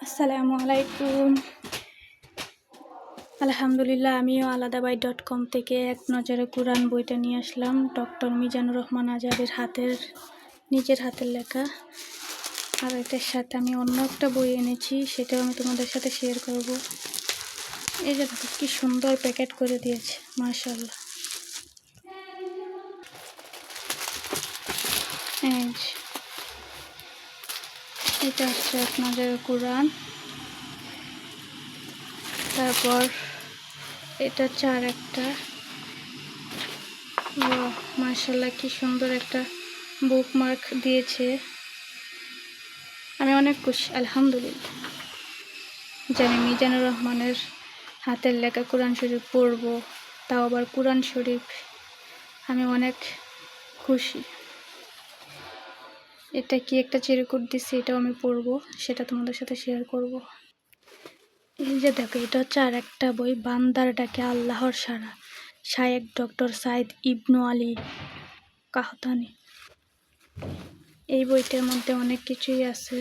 আসসালামু আলাইকুম। আলহামদুলিল্লাহ, আমিও আলাদাবাই.com থেকে এক নজরে কোরআন বইটা নিয়ে আসলাম। ডক্টর মিজানুর রহমান আজাদের নিজের হাতের লেখা। আর এটার সাথে আমি অন্য একটা বই এনেছি, সেটাও আমি তোমাদের সাথে শেয়ার করব। এই যে দেখো কি সুন্দর প্যাকেট করে দিয়েছে, মাশাআল্লাহ। এটা হচ্ছে এক নজরে কোরআন। তারপর এটা হচ্ছে আর একটা, মাশাআল্লাহ কি সুন্দর একটা বুকমার্ক দিয়েছে। আমি অনেক খুশি, আলহামদুলিল্লাহ, যে আমি মিজানুর রহমানের হাতের লেখা কোরআন শরীফ পড়ব, তাও আবার কোরআন শরীফ। আমি অনেক খুশি। এটা কি একটা চিরকুট দিচ্ছে, এটাও আমি পড়ব, সেটা তোমাদের সাথে শেয়ার করব। এই যে দেখো, এটা হচ্ছে আর একটা বই, বান্দার ডাকে আল্লাহর সাড়া, শায়েখ ডক্টর সাইদ ইবনু আলী কাহতানি। এই বইটার মধ্যে অনেক কিছুই আছে।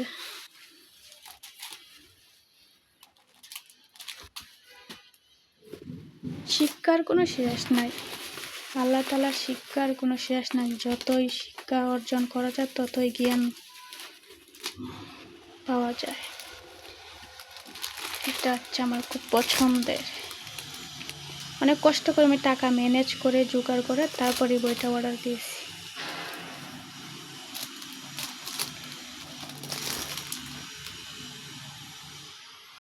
শিক্ষার কোনো শেষ নাই, আল্লাহ তাআলার শিক্ষার কোনো শেষ নাই। যতই শিক্ষা অর্জন করা যায় ততই জ্ঞান পাওয়া যায়। এটা হচ্ছে আমার খুব পছন্দের। অনেক কষ্ট করে আমি টাকা ম্যানেজ করে জোগাড় করে তারপরে বইটা অর্ডার দিয়েছি।